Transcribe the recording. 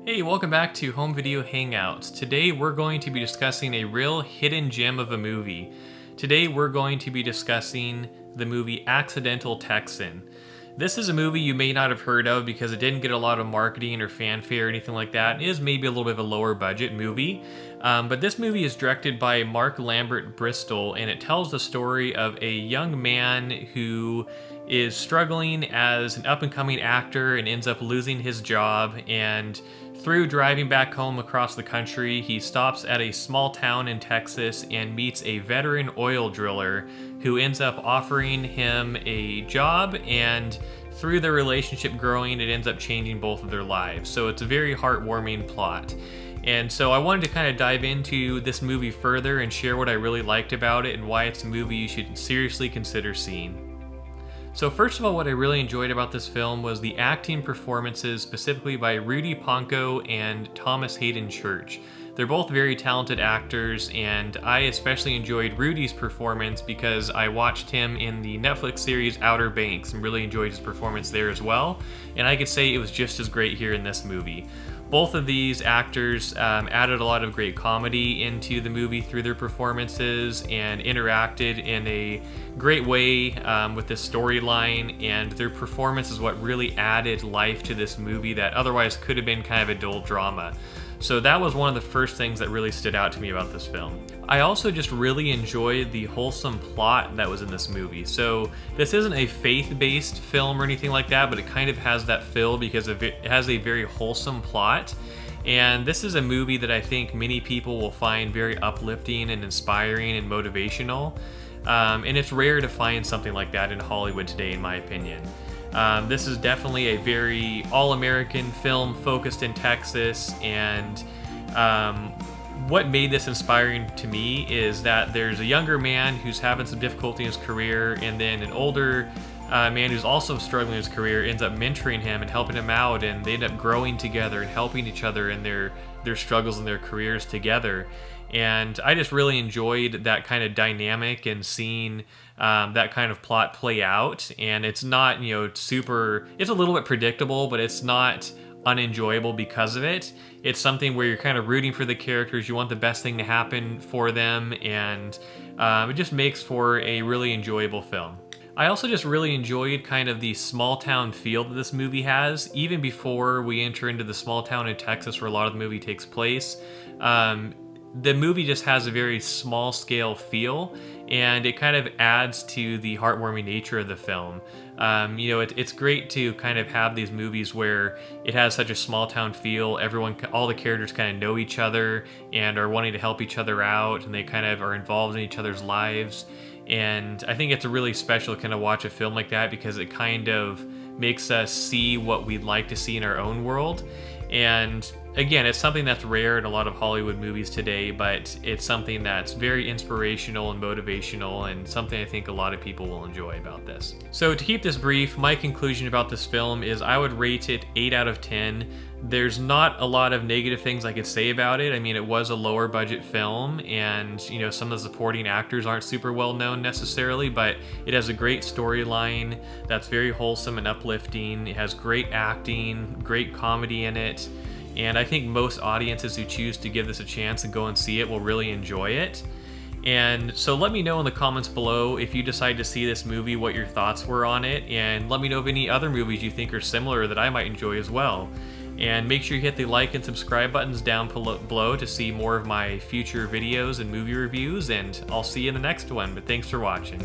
Hey, welcome back to Home Video Hangouts. Today we're going to be discussing a real hidden gem of a movie. Today we're going to be discussing the movie Accidental Texan. This is a movie you may not have heard of because it didn't get a lot of marketing or fanfare or anything like that. It is maybe a little bit of a lower budget movie. But this movie is directed by Mark Lambert Bristol, and it tells the story of a young man who is struggling as an up-and-coming actor and ends up losing his job. And through driving back home across the country, he stops at a small town in Texas and meets a veteran oil driller who ends up offering him a job, and through their relationship growing, it ends up changing both of their lives. So it's a very heartwarming plot. And so I wanted to kind of dive into this movie further and share what I really liked about it and why it's a movie you should seriously consider seeing. So first of all, what I really enjoyed about this film was the acting performances, specifically by Rudy Ponco and Thomas Hayden Church. They're both very talented actors, and I especially enjoyed Rudy's performance because I watched him in the Netflix series Outer Banks and really enjoyed his performance there as well. And I could say it was just as great here in this movie. Both of these actors added a lot of great comedy into the movie through their performances and interacted in a great way with this storyline, and their performance is what really added life to this movie that otherwise could have been kind of a dull drama. So that was one of the first things that really stood out to me about this film. I also just really enjoyed the wholesome plot that was in this movie. So this isn't a faith-based film or anything like that, but it kind of has that feel because it has a very wholesome plot. And this is a movie that I think many people will find very uplifting and inspiring and motivational. And it's rare to find something like that in Hollywood today, in my opinion. This is definitely a very all-American film focused in Texas, and what made this inspiring to me is that there's a younger man who's having some difficulty in his career, and then an older man who's also struggling in his career ends up mentoring him and helping him out, and they end up growing together and helping each other in their struggles and their careers together. And I just really enjoyed that kind of dynamic and seeing that kind of plot play out. And it's not, it's a little bit predictable, but it's not unenjoyable because of it. It's something where you're kind of rooting for the characters. You want the best thing to happen for them, and it just makes for a really enjoyable film. I also just really enjoyed kind of the small town feel that this movie has, even before we enter into the small town in Texas where a lot of the movie takes place. The movie just has a very small scale feel, and it kind of adds to the heartwarming nature of the film. It's great to kind of have these movies where it has such a small town feel. All the characters kind of know each other and are wanting to help each other out, and they kind of are involved in each other's lives. And I think it's a really special kind of watch a film like that because it kind of makes us see what we'd like to see in our own world. And again, it's something that's rare in a lot of Hollywood movies today, but it's something that's very inspirational and motivational, and something I think a lot of people will enjoy about this. So to keep this brief, my conclusion about this film is I would rate it 8 out of 10. There's not a lot of negative things I could say about it. I mean, it was a lower budget film, and some of the supporting actors aren't super well known necessarily, but it has a great storyline that's very wholesome and uplifting. It has great acting, great comedy in it. And I think most audiences who choose to give this a chance and go and see it will really enjoy it. And so let me know in the comments below if you decide to see this movie, what your thoughts were on it, and let me know of any other movies you think are similar that I might enjoy as well. And make sure you hit the like and subscribe buttons down below to see more of my future videos and movie reviews, and I'll see you in the next one, but thanks for watching.